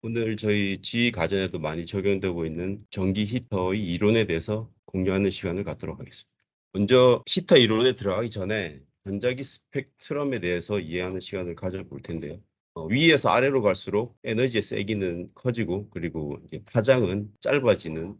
오늘 저희 지휘 과정에도 많이 적용되고 있는 전기 히터의 이론에 대해서 공유하는 시간을 갖도록 하겠습니다. 먼저 히터 이론에 들어가기 전에 전자기 스펙트럼에 대해서 이해하는 시간을 가져볼 텐데요. 위에서 아래로 갈수록 에너지의 세기는 커지고 그리고 이제 파장은 짧아지는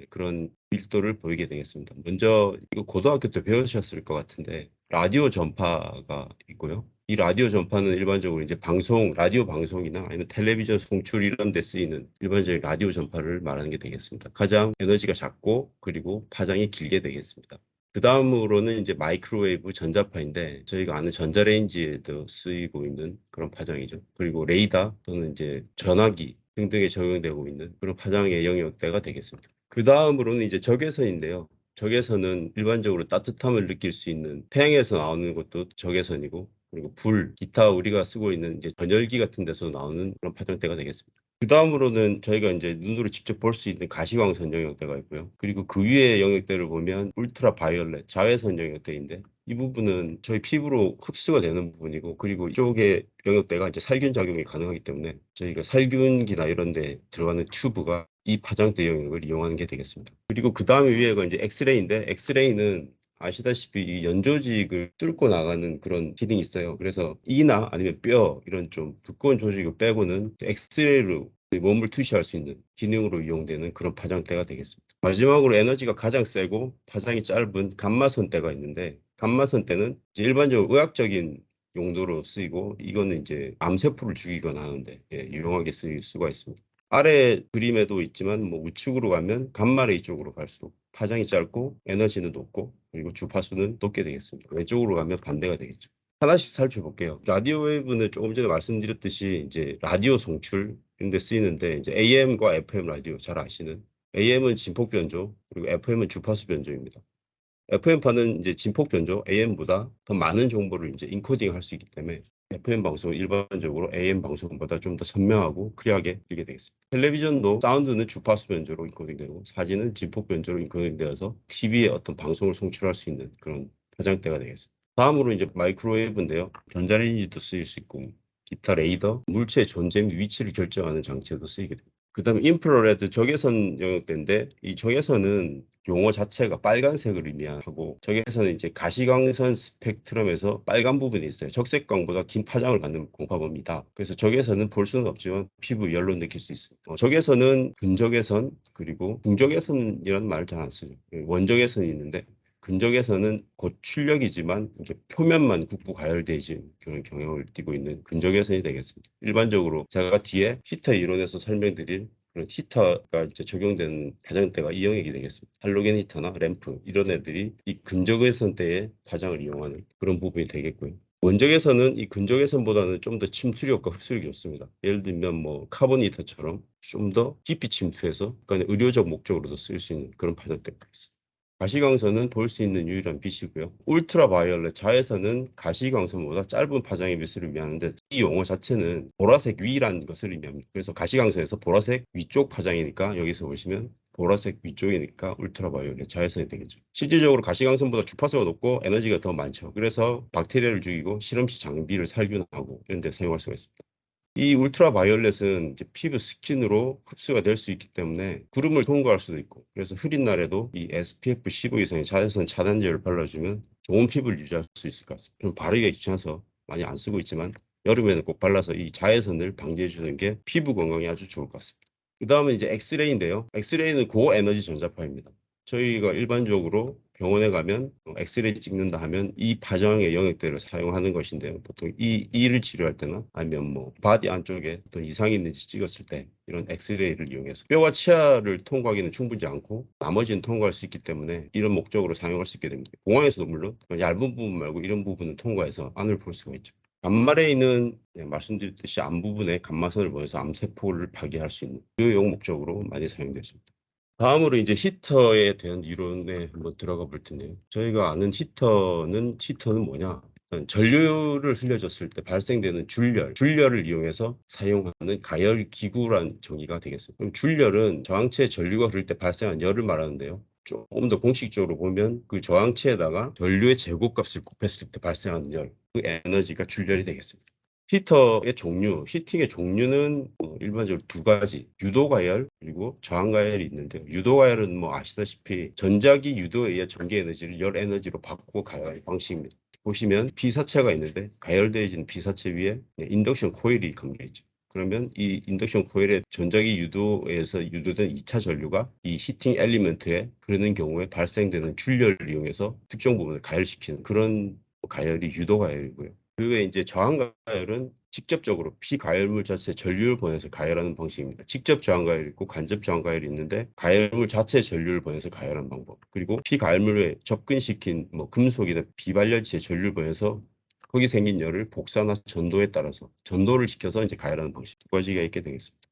그런 밀도를 보이게 되겠습니다. 먼저 이거 고등학교 때 배우셨을 것 같은데 라디오 전파가 있고요. 이 라디오 전파는 일반적으로 이제 방송, 라디오 방송이나 아니면 텔레비전 송출 이런 데 쓰이는 일반적인 라디오 전파를 말하는 게 되겠습니다. 가장 에너지가 작고 그리고 파장이 길게 되겠습니다. 그 다음으로는 이제 마이크로웨이브 전자파인데 저희가 아는 전자레인지에도 쓰이고 있는 그런 파장이죠. 그리고 레이더 또는 이제 전화기 등등에 적용되고 있는 그런 파장의 영역대가 되겠습니다. 그 다음으로는 이제 적외선인데요. 적외선은 일반적으로 따뜻함을 느낄 수 있는 태양에서 나오는 것도 적외선이고 그리고 불, 기타 우리가 쓰고 있는 이제 전열기 같은 데서 나오는 그런 파장대가 되겠습니다. 그 다음으로는 저희가 이제 눈으로 직접 볼 수 있는 가시광선 영역대가 있고요. 그리고 그 위에 영역대를 보면 울트라 바이올렛, 자외선 영역대인데 이 부분은 저희 피부로 흡수가 되는 부분이고 그리고 이쪽의 영역대가 이제 살균 작용이 가능하기 때문에 저희가 살균기나 이런 데 들어가는 튜브가 이 파장대 영역을 이용하는 게 되겠습니다. 그리고 그 다음에 위에가 이제 엑스레이인데 엑스레이는 아시다시피 이 연조직을 뚫고 나가는 그런 기능이 있어요. 그래서 이나 아니면 뼈 이런 좀 두꺼운 조직을 빼고는 엑스레이로 몸을 투시할 수 있는 기능으로 이용되는 그런 파장대가 되겠습니다. 마지막으로 에너지가 가장 세고 파장이 짧은 감마선대가 있는데 감마선대는 이제 일반적으로 의학적인 용도로 쓰이고 이거는 이제 암세포를 죽이거나 하는데 유용하게 쓰일 수가 있습니다. 아래 그림에도 있지만 뭐 우측으로 가면 감마레이 쪽으로 갈수록 파장이 짧고 에너지는 높고 그리고 주파수는 높게 되겠습니다. 왼쪽으로 가면 반대가 되겠죠. 하나씩 살펴볼게요. 라디오 웨이브는 조금 전에 말씀드렸듯이 이제 라디오 송출 이런 데 쓰이는데 이제 AM과 FM 라디오 잘 아시는 AM은 진폭 변조 그리고 FM은 주파수 변조입니다. FM파는 이제 진폭 변조 AM보다 더 많은 정보를 이제 인코딩 할 수 있기 때문에 FM 방송은 일반적으로 AM 방송보다 좀 더 선명하고 클리어하게 들리게 되겠습니다. 텔레비전도 사운드는 주파수 변조로 인코딩되고 사진은 진폭 변조로 인코딩되어서 TV에 어떤 방송을 송출할 수 있는 그런 파장대가 되겠습니다. 다음으로 이제 마이크로웨이브인데요. 전자레인지도 쓰일 수 있고 기타 레이더, 물체의 존재 및 위치를 결정하는 장치에도 쓰이게 됩니다. 그다음에 인프라레드 적외선 영역대인데 이 적외선은 용어 자체가 빨간색을 의미하고 적외선은 이제 가시광선 스펙트럼에서 빨간 부분이 있어요. 적색광보다 긴 파장을 갖는 공파범위다. 그래서 적외선은 볼 수는 없지만 피부 열로 느낄 수 있습니다. 적외선은 근적외선 그리고 중적외선이라는 말을 잘 안 쓰죠. 원적외선이 있는데 근적에서는 곧 출력이지만 이렇게 표면만 굽고 가열되지 그런 경향을 띠고 있는 근적외선이 되겠습니다. 일반적으로 제가 뒤에 히터 이론에서 설명드릴 그런 히터가 이제 적용되는 파장대가 이 영역이 되겠습니다. 할로겐 히터나 램프 이런 애들이 이 근적외선대의 파장을 이용하는 그런 부분이 되겠고요. 원적외선은 이 근적외선보다는 좀 더 침투력과 흡수력이 좋습니다. 예를 들면 뭐 카본 히터처럼 좀 더 깊이 침투해서 약간 의료적 목적으로도 쓸 수 있는 그런 파장대가 있습니다. 가시광선은 볼 수 있는 유일한 빛이고요. 울트라바이올렛 자외선은 가시광선보다 짧은 파장의 빛을 의미하는데 이 용어 자체는 보라색 위라는 것을 의미합니다. 그래서 가시광선에서 보라색 위쪽 파장이니까 여기서 보시면 보라색 위쪽이니까 울트라바이올렛 자외선이 되겠죠. 실질적으로 가시광선보다 주파수가 높고 에너지가 더 많죠. 그래서 박테리아를 죽이고 실험실 장비를 살균하고 이런 데 사용할 수가 있습니다. 이 울트라 바이올렛은 이제 피부 스킨으로 흡수가 될 수 있기 때문에 구름을 통과할 수도 있고 그래서 흐린 날에도 이 SPF 15 이상의 자외선 차단제를 발라주면 좋은 피부를 유지할 수 있을 것 같습니다. 좀 바르기가 귀찮아서 많이 안 쓰고 있지만 여름에는 꼭 발라서 이 자외선을 방지해 주는 게 피부 건강에 아주 좋을 것 같습니다. 그 다음은 이제 엑스레이인데요. 엑스레이는 고에너지 전자파입니다. 저희가 일반적으로 병원에 가면 엑스레이 찍는다 하면 이 파장의 영역대를 사용하는 것인데요. 보통 이 이를 치료할 때나 아니면 뭐 바디 안쪽에 어떤 이상이 있는지 찍었을 때 이런 엑스레이를 이용해서 뼈와 치아를 통과하기는 충분치 않고 나머지는 통과할 수 있기 때문에 이런 목적으로 사용할 수 있게 됩니다. 공항에서도 물론 얇은 부분 말고 이런 부분은 통과해서 안을 볼 수가 있죠. 감마레이는 말씀드렸듯이 암 부분에 감마선을 보내서 암세포를 파괴할 수 있는 그 목적으로 많이 사용되습니다. 다음으로 이제 히터에 대한 이론에 한번 들어가 볼 텐데요. 저희가 아는 히터는 뭐냐? 전류를 흘려줬을 때 발생되는 줄열을 이용해서 사용하는 가열 기구란 정의가 되겠습니다. 그럼 줄열은 저항체에 전류가 흐를 때 발생한 열을 말하는데요. 조금 더 공식적으로 보면 그 저항체에다가 전류의 제곱값을 곱했을 때 발생하는 열, 그 에너지가 줄열이 되겠습니다. 히터의 종류, 히팅의 종류는 일반적으로 두 가지, 유도 가열 그리고 저항 가열이 있는데요. 유도 가열은 뭐 아시다시피 전자기 유도에 의해 전기 에너지를 열 에너지로 바꾸고 가열 방식입니다. 보시면 비사체가 있는데 가열되어진 비사체 위에 인덕션 코일이 감겨 있죠. 그러면 이 인덕션 코일의 전자기 유도에서 유도된 2차 전류가 이 히팅 엘리먼트에 흐르는 경우에 발생되는 출력을 이용해서 특정 부분을 가열시키는 그런 가열이 유도 가열이고요. 그 외에 이제 저항 가열은 직접적으로 피가열물 자체 전류를 보내서 가열하는 방식입니다. 직접 저항 가열이 있고 간접 저항 가열이 있는데 가열물 자체 전류를 보내서 가열하는 방법. 그리고 피가열물에 접근시킨 뭐 금속이나 비발열체의 전류를 보내서 거기 생긴 열을 복사나 전도에 따라서 전도를 시켜서 이제 가열하는 방식 두 가지가 있게 되겠습니다.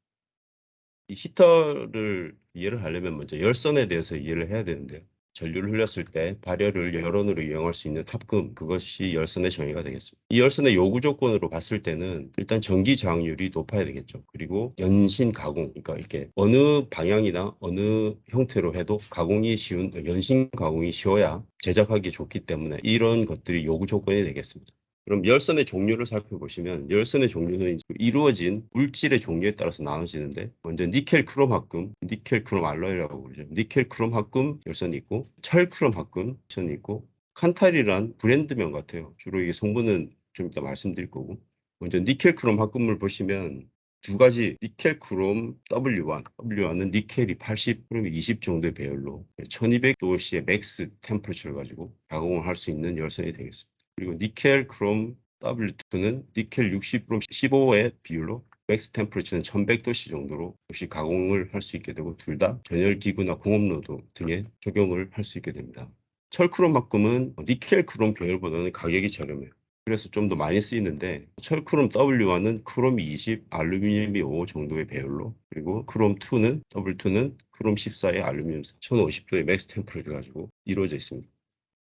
이 히터를 이해를 하려면 먼저 열선에 대해서 이해를 해야 되는데요. 전류를 흘렸을 때 발열을 열원으로 이용할 수 있는 합금, 그것이 열선의 정의가 되겠습니다. 이 열선의 요구 조건으로 봤을 때는 일단 전기 저항률이 높아야 되겠죠. 그리고 연신 가공, 그러니까 이렇게 어느 방향이나 어느 형태로 해도 가공이 쉬운, 연신 가공이 쉬워야 제작하기 좋기 때문에 이런 것들이 요구 조건이 되겠습니다. 그럼 열선의 종류를 살펴보시면 열선의 종류는 이루어진 물질의 종류에 따라서 나눠지는데 먼저 니켈 크롬 합금, 니켈 크롬 알로이라고 그러죠. 니켈 크롬 합금 열선이 있고 철 크롬 합금 열선이 있고 칸탈이란 브랜드명 같아요. 주로 이게 성분은 좀 이따 말씀드릴 거고 먼저 니켈 크롬 합금을 보시면 두 가지 니켈 크롬 W1, W1은 니켈이 80, 크롬이 20 정도의 배열로 1200도씨의 맥스 템퍼처를 가지고 가공을 할 수 있는 열선이 되겠습니다. 그리고 니켈 크롬 W2는 니켈 60 크롬 15의 비율로 맥스 템퍼처는 1100도씨 정도로 역시 가공을 할 수 있게 되고 둘 다 전열 기구나 공업로도 등에 적용을 할 수 있게 됩니다. 철크롬 합금은 니켈 크롬 계열보다는 가격이 저렴해요. 그래서 좀 더 많이 쓰이는데 철크롬 W1은 크롬이 20, 알루미늄이 5 정도의 배열로 그리고 크롬 2는 W2는 크롬 14의 알루미늄 1050도의 맥스 템퍼를 가지고 이루어져 있습니다.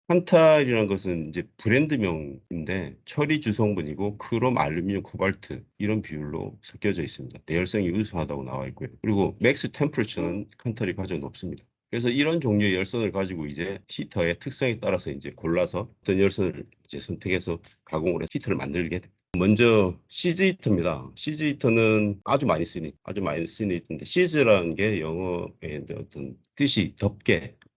판탈이라는 것은 이제 브랜드명인데 처리 주성분이고 크롬, 알루미늄, 코발트 이런 비율로 섞여져 있습니다. 내열성이 우수하다고 나와 있고요. 그리고 맥스 템퍼처는 칸탈이 가장 높습니다. 그래서 이런 종류의 열선을 가지고 이제 히터의 특성에 따라서 이제 골라서 어떤 열선을 이제 선택해서 가공을 해서 히터를 만들게 됩니다. 먼저 시즈 히터입니다. 시즈 히터는 아주 많이 쓰이는 히터인데 시즈라는 게 영어의 이제 어떤 뜻이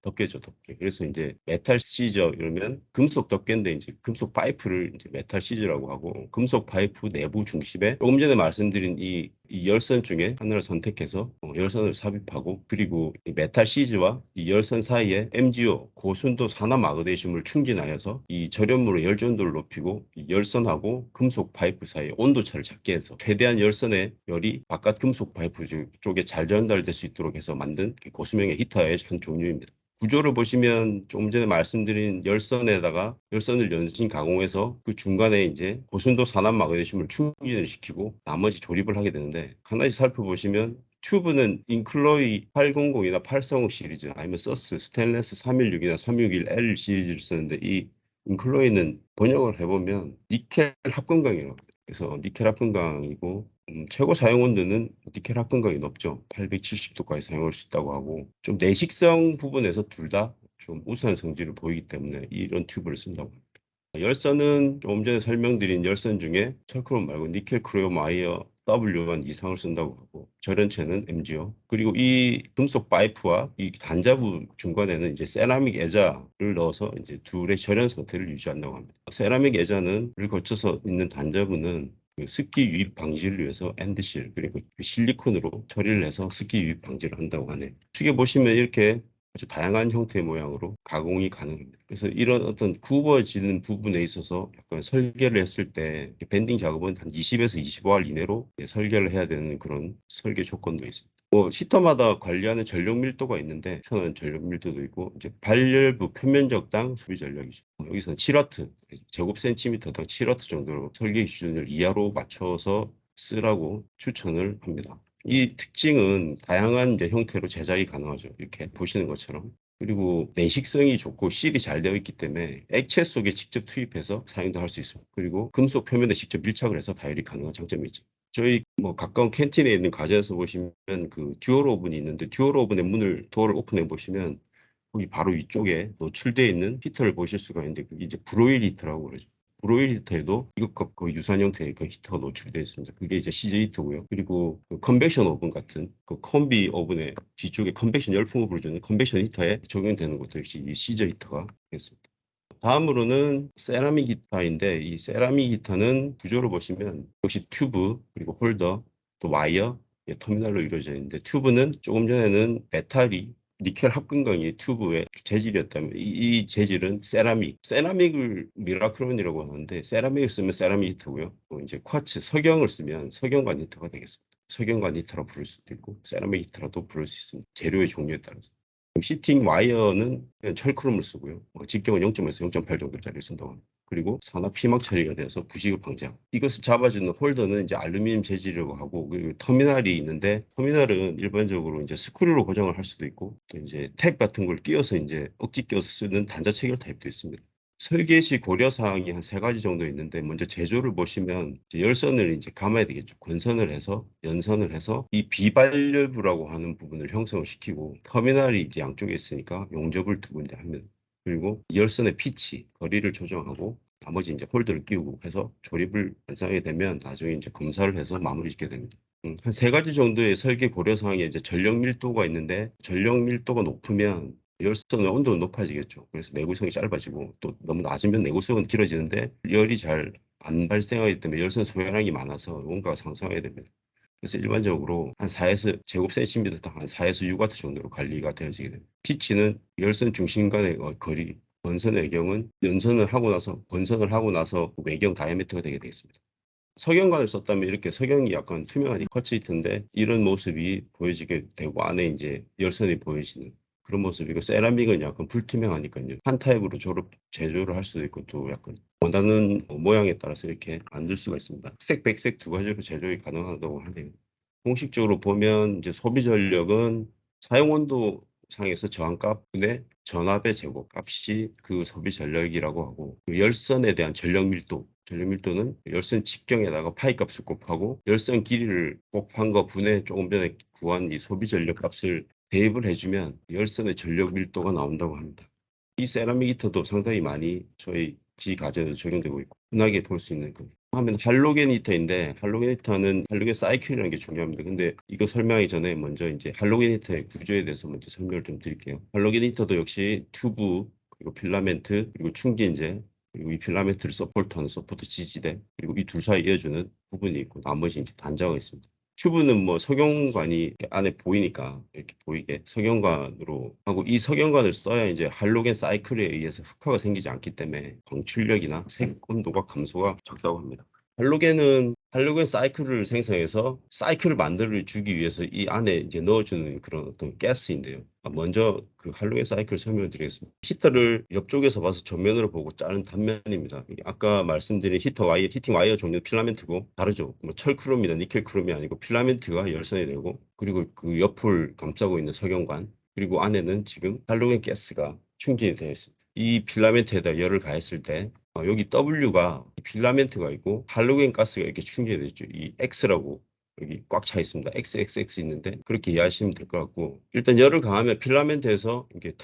덮개죠, 덮개. 그래서 이제 메탈 시저 이러면 금속 덮개인데 이제 금속 파이프를 이제 메탈 시저라고 하고 금속 파이프 내부 중심에 조금 전에 말씀드린 이 열선 중에 하나를 선택해서 열선을 삽입하고 그리고 이 메탈 시즈와 이 열선 사이에 MgO 고순도 산화 마그네슘을 충진하여서 이 절연물의 열전도를 높이고 이 열선하고 금속 파이프 사이의 온도차를 작게 해서 최대한 열선의 열이 바깥 금속 파이프 쪽에 잘 전달될 수 있도록 해서 만든 고수명의 히터의 한 종류입니다. 구조를 보시면 조금 전에 말씀드린 열선에다가 열선을 연신 가공해서 그 중간에 이제 고순도 산화 마그네슘을 충진을 시키고 나머지 조립을 하게 되는데 하나씩 살펴보시면 튜브는 인클로이 800이나 830 시리즈 아니면 서스 스테인레스 316이나 361L 시리즈를 쓰는데 이 인클로이는 번역을 해보면 니켈 합금강이라고 해요. 그래서 니켈 합금강이고 최고 사용 온도는 니켈 합금강이 높죠. 870도까지 사용할 수 있다고 하고 좀 내식성 부분에서 둘 다 좀 우수한 성질을 보이기 때문에 이런 튜브를 쓴다고 합니다. 열선은 조금 전에 설명드린 열선 중에 철크롬 말고 니켈 크롬 와이어 W1 이상을 쓴다고 하고 절연체는 MgO 그리고 이 금속 파이프와 이 단자부 중간에는 이제 세라믹 애자를 넣어서 이제 둘의 절연 상태를 유지한다고 합니다. 세라믹 애자는 를 거쳐서 있는 단자부는 그 습기 유입 방지를 위해서 엔드실 그리고 그 실리콘으로 처리를 해서 습기 유입 방지를 한다고 하네요. 측에 보시면 이렇게 아주 다양한 형태의 모양으로 가공이 가능합니다. 그래서 이런 어떤 굽어지는 부분에 있어서 약간 설계를 했을 때 밴딩 작업은 한 20에서 25알 이내로 설계를 해야 되는 그런 설계 조건도 있습니다. 뭐 히터마다 관리하는 전력 밀도가 있는데 저는 전력 밀도도 있고 이제 발열부 표면적당 소비 전력이죠. 여기서는 7와트 제곱 센티미터당 7와트 정도로 설계 기준을 이하로 맞춰서 쓰라고 추천을 합니다. 이 특징은 다양한 이제 형태로 제작이 가능하죠. 이렇게 보시는 것처럼. 그리고 내식성이 좋고 실이 잘 되어 있기 때문에 액체 속에 직접 투입해서 사용도 할 수 있습니다. 그리고 금속 표면에 직접 밀착을 해서 가열이 가능한 장점이 있죠. 저희 뭐 가까운 캔틴에 있는 가전에서 보시면 그 듀얼 오븐이 있는데 듀얼 오븐의 문을 도어를 오픈해 보시면 거기 바로 위쪽에 노출되어 있는 히터를 보실 수가 있는데 그게 이제 브로일 히터라고 그러죠. 브로일 히터에도 이것과 거의 유사한 형태의 그 히터가 노출되어 있습니다. 그게 이제 CJ 히터고요. 그리고 그 컨벡션 오븐 같은 그 콤비 오븐의 뒤쪽에 컨벡션 열풍을 불어주는 컨벡션 히터에 적용되는 것도 역시 이 CJ 히터가 되겠습니다. 다음으로는 세라믹 히터인데 이 세라믹 히터는 구조를 보시면 역시 튜브 그리고 홀더 또 와이어 터미널로 이루어져 있는데 튜브는 조금 전에는 메탈이 니켈 합금광이 튜브의 재질이었다면 이 재질은 세라믹을 미라크론이라고 하는데 세라믹을 쓰면 세라믹 히터고요. 또 이제 쿼츠 석영을 쓰면 석영관 히터가 되겠습니다. 석영관 히터라 부를 수도 있고 세라믹 히터라도 부를 수 있습니다. 재료의 종류에 따라서. 히팅 와이어는 그냥 철크롬을 쓰고요. 직경은 0.에서 0.8 정도짜리 쓴다고 합니다. 그리고 산화 피막 처리가 돼서 부식을 방지하고 이것을 잡아주는 홀더는 이제 알루미늄 재질이라고 하고 그리고 터미널이 있는데 터미널은 일반적으로 이제 스크류로 고정을 할 수도 있고 또 이제 탭 같은 걸 끼워서 이제 억지 끼워서 쓰는 단자 체결 타입도 있습니다. 설계 시 고려 사항이 한 세 가지 정도 있는데 먼저 제조를 보시면 이제 열선을 이제 감아야 되겠죠. 건선을 해서 연선을 해서 이 비발열부라고 하는 부분을 형성을 시키고 터미널이 이제 양쪽에 있으니까 용접을 두 군데 하면 그리고 열선의 피치 거리를 조정하고 나머지 이제 홀더를 끼우고 해서 조립을 완성하게 되면 나중에 이제 검사를 해서 마무리 짓게 됩니다. 한 세 가지 정도의 설계 고려 사항에 이제 전력 밀도가 있는데 전력 밀도가 높으면 열선의 온도는 높아지겠죠. 그래서 내구성이 짧아지고 또 너무 낮으면 내구성은 길어지는데 열이 잘 안 발생하기 때문에 열선 소요량이 많아서 원가가 상승하게 됩니다. 그래서 일반적으로 한 4에서 제곱센티미터당 한 4에서 6와트 정도로 관리가 되어지게 됩니다. 피치는 열선 중심 간의 거리, 건선 외경은 연선을 하고 나서 건선을 하고 나서 외경 다이아미터가 되게 되겠습니다. 석영관을 썼다면 이렇게 석영이 약간 투명한 쿼츠히터인데 이런 모습이 보여지게 되고 안에 이제 열선이 보여지는 그런 모습이고 세라믹은 약간 불투명하니까요. 한 타입으로 제조를 할 수도 있고 또 약간 원하는 모양에 따라서 이렇게 만들 수가 있습니다. 흑색, 백색 두 가지로 제조가 가능하다고 하네요. 공식적으로 보면 이제 소비 전력은 사용 온도 상에서 저항값의 전압의 제곱값이 그 소비 전력이라고 하고 그 열선에 대한 전력 밀도는 열선 직경에다가 파이 값을 곱하고 열선 길이를 곱한 거 분의 조금 전에 구한 이 소비 전력 값을 대입을 해주면 열선의 전력 밀도가 나온다고 합니다. 이 세라믹 히터도 상당히 많이 저희 지 가전에 적용되고 있고 흔하게 볼 수 있는 그 하면 할로겐 히터인데 할로겐 히터는 할로겐 사이클이라는 게 중요합니다. 근데 이거 설명하기 전에 먼저 이제 할로겐 히터의 구조에 대해서 먼저 설명을 좀 드릴게요. 할로겐 히터도 역시 튜브 그리고 필라멘트 그리고 충진재 그리고 이 필라멘트를 서포트하는 서포트 지지대 그리고 이 둘 사이 이어주는 부분이 있고 나머지 이제 단자가 있습니다. 튜브는 뭐 석영관이 이렇게 안에 보이니까 이렇게 보이게 석영관으로 하고 이 석영관을 써야 이제 할로겐 사이클에 의해서 흑화가 생기지 않기 때문에 광출력이나 색 온도가 감소가 적다고 합니다. 할로겐 사이클을 생성해서 사이클을 만들어 주기 위해서 이 안에 이제 넣어주는 그런 어떤 가스인데요. 먼저 그 할로겐 사이클 설명을 드리겠습니다. 히터를 옆쪽에서 봐서 전면으로 보고 자른 단면입니다. 아까 말씀드린 히팅 와이어 종류 필라멘트고 다르죠. 뭐 철크롬이나 니켈 크롬이 아니고 필라멘트가 열선이 되고 그리고 그 옆을 감싸고 있는 석영관 그리고 안에는 지금 할로겐 가스가 충진이 되어 있습니다. 이 필라멘트에다 열을 가했을 때 여기 W가 필라멘트가 있고 할로겐 가스가 이렇게 충전되어 있죠. 이 X라고 여기 꽉 차 있습니다. XXX 있는데 그렇게 이해하시면 될 것 같고 일단 열을 가하면 필라멘트에서 이게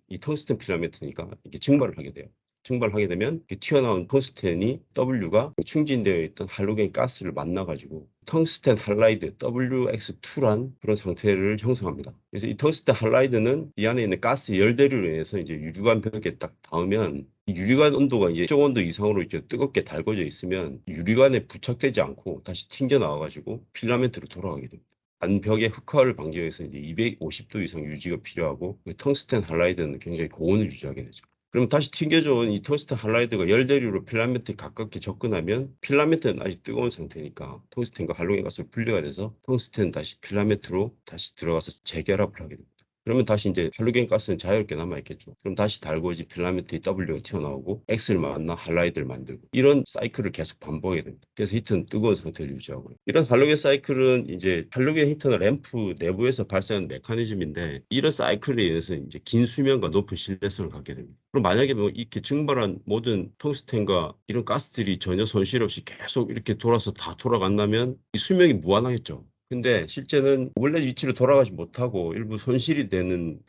이 텅스텐 필라멘트니까 이게 증발을 하게 돼요. 증발하게 되면 이렇게 튀어나온 텅스텐이 W가 충진되어 있던 할로겐 가스를 만나가지고 텅스텐 할라이드 WX2란 그런 상태를 형성합니다. 그래서 이 텅스텐 할라이드는 이 안에 있는 가스 열대류로 인해서 이제 유리관 벽에 딱 닿으면 이 유리관 온도가 이제 특정 온도 이상으로 이제 뜨겁게 달궈져 있으면 유리관에 부착되지 않고 다시 튕겨 나와가지고 필라멘트로 돌아가게 됩니다. 안벽의 흑화를 방지하기 위해서 이제 250도 이상 유지가 필요하고 그 텅스텐 할라이드는 굉장히 고온을 유지하게 되죠. 그럼 다시 튕겨져온 이 텅스텐 할라이드가 열대류로 필라멘트에 가깝게 접근하면 필라멘트는 아직 뜨거운 상태니까 텅스텐과 할로겐 가스로 분리가 돼서 텅스텐 다시 필라멘트로 다시 들어가서 재결합을 하게 됩니다. 그러면 다시 이제 할로겐 가스는 자유롭게 남아있겠죠. 그럼 다시 달궈진 필라멘트의 W가 튀어나오고 X를 만나 할라이드를 만들고 이런 사이클을 계속 반복하게 됩니다. 그래서 히트는 뜨거운 상태를 유지하고요. 이런 할로겐 사이클은 이제 할로겐 히터는 램프 내부에서 발생하는 메커니즘인데 이런 사이클에 의해서 이제 긴 수명과 높은 신뢰성을 갖게 됩니다. 그럼 만약에 뭐 이렇게 증발한 모든 텅스텐과 이런 가스들이 전혀 손실 없이 계속 이렇게 돌아서 다 돌아간다면 이 수명이 무한하겠죠. 근데 실제는 원래 위치로 돌아가지 못하고 일부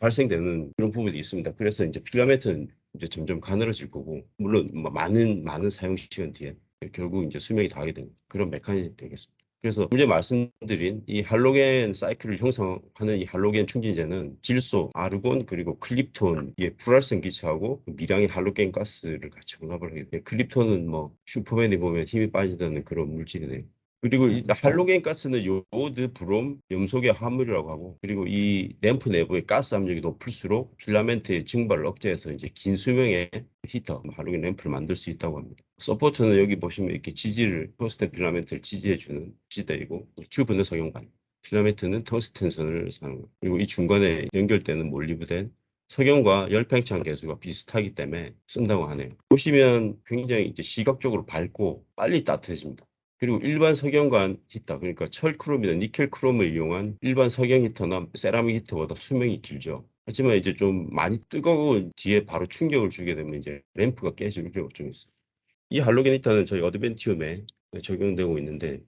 발생되는 그런 부분이 있습니다. 그래서 이제 필라멘트는 이제 점점 가늘어질 거고, 물론 많은 사용 시간 뒤에 결국 이제 수명이 다하게 되는 그런 메커니즘이 되겠습니다. 그래서 이제 말씀드린 이 할로겐 사이클을 형성하는 이 할로겐 충진제는 질소, 아르곤, 그리고 클립톤, 이 불활성 기체하고 미량의 할로겐 가스를 같이 혼합을 하게 돼요. 클립톤은 뭐 슈퍼맨이 보면 힘이 빠진다는 그런 물질이네요. 그리고 이 할로겐 가스는 요오드, 브롬, 염소계 화물이라고 하고, 그리고 이 램프 내부의 가스 압력이 높을수록 필라멘트의 증발을 억제해서 이제 긴 수명의 히터, 할로겐 램프를 만들 수 있다고 합니다. 서포트는 여기 보시면 이렇게 토스텐 필라멘트를 지지해주는 지대이고, 튜브는 석영관, 필라멘트는 텅스텐 선을 사용합니다. 그리고 이 중간에 연결되는 몰리브덴, 석영과 열팽창 계수가 비슷하기 때문에 쓴다고 하네요. 보시면 굉장히 이제 시각적으로 밝고 빨리 따뜻해집니다. 그리고 일반 석영관 히터, 그러니까 철크롬이나 니켈 크롬을 이용한 일반 석영 히터나 세라믹 히터보다 수명이 길죠. 하지만 이제 좀 많이 뜨거운 뒤에 바로 충격을 주게 되면 이제 램프가 깨질 우려가 좀 있어요. 이 할로겐 히터는 저희 어드벤티움에 적용되고 있는데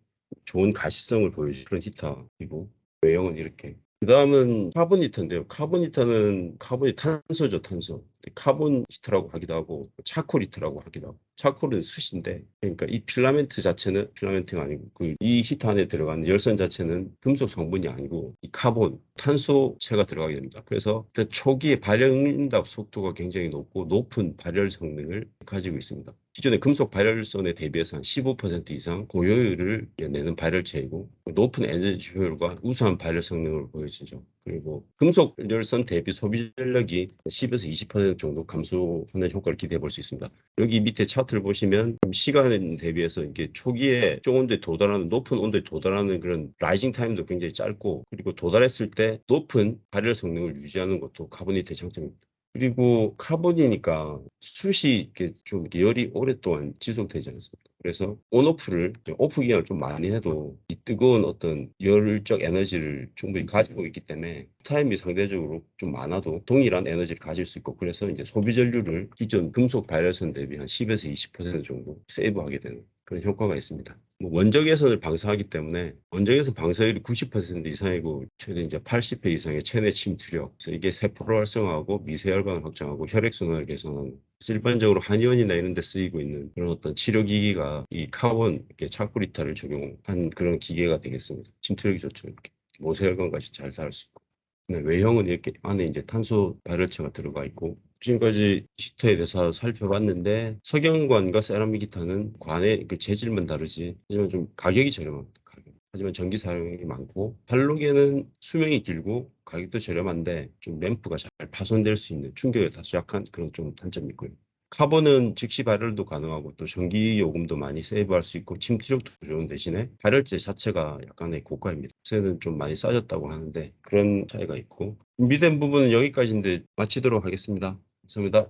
좋은 가시성을 보여주는 그런 히터이고, 외형은 이렇게. 그 다음은 카본 히터인데요. 카본 히터는 카본이 탄소죠, 탄소. 카본 히터라고 하기도 하고 차콜 히터라고 하기도 하고, 차콜은 숯인데, 그러니까 이 필라멘트 자체는 필라멘트가 아니고 이 히터 안에 들어가는 열선 자체는 금속 성분이 아니고 이 카본, 탄소체가 들어가게 됩니다. 그래서 그 초기에 발열응답 속도가 굉장히 높고 높은 발열 성능을 가지고 있습니다. 기존의 금속 발열선에 대비해서 한 15% 이상 고효율을 내는 발열체이고, 높은 에너지 효율과 우수한 발열 성능을 보여주죠. 그리고 금속 열선 대비 소비 전력이 10에서 20% 정도 감소하는 효과를 기대해 볼 수 있습니다. 여기 밑에 차트를 보시면 시간 대비해서 이게 초기에 초온도에 도달하는, 높은 온도에 도달하는 그런 라이징 타임도 굉장히 짧고, 그리고 도달했을 때 높은 발열 성능을 유지하는 것도 카보니트의 장점입니다. 그리고 카본이니까 숯이 이렇게 좀 이렇게 열이 오랫동안 지속되지 않습니다. 그래서 온오프를, 오프 기간을 좀 많이 해도 이 뜨거운 어떤 열적 에너지를 충분히 가지고 있기 때문에 타임이 상대적으로 좀 많아도 동일한 에너지를 가질 수 있고, 그래서 이제 소비 전류를 기존 금속 발열선 대비 한 10에서 20% 정도 세이브하게 되는 그런 효과가 있습니다. 뭐 원적 외선을 방사하기 때문에 원적 외선 방사율이 90% 이상이고 최대 이제 80배 이상의 체내 침투력, 그래서 이게 세포를 활성화하고 미세혈관을 확장하고 혈액순환을 개선하는, 일반적으로 한의원이나 이런 데 쓰이고 있는 그런 어떤 치료기기가 이 카본 이렇게 차쿠리타를 적용한 그런 기계가 되겠습니다. 침투력이 좋죠. 이렇게 모세혈관까지 잘 닿을 수 있고. 네, 외형은 이렇게 안에 이제 탄소 발열체가 들어가 있고, 지금까지 히터에 대해서 살펴봤는데 석영관과 세라믹 기타는 관의 그 재질만 다르지, 하지만 좀 가격이 저렴합니다. 가격. 하지만 전기 사용이 많고, 할로겐은 수명이 길고 가격도 저렴한데 좀 램프가 잘 파손될 수 있는, 충격에 다소 약한 그런 좀 단점이 있고요. 카본은 즉시 발열도 가능하고 또 전기 요금도 많이 세이브할 수 있고 침투력도 좋은 대신에 발열재 자체가 약간의 고가입니다. 요새는 좀 많이 싸졌다고 하는데 그런 차이가 있고, 준비된 부분은 여기까지인데 마치도록 하겠습니다. 감사합니다.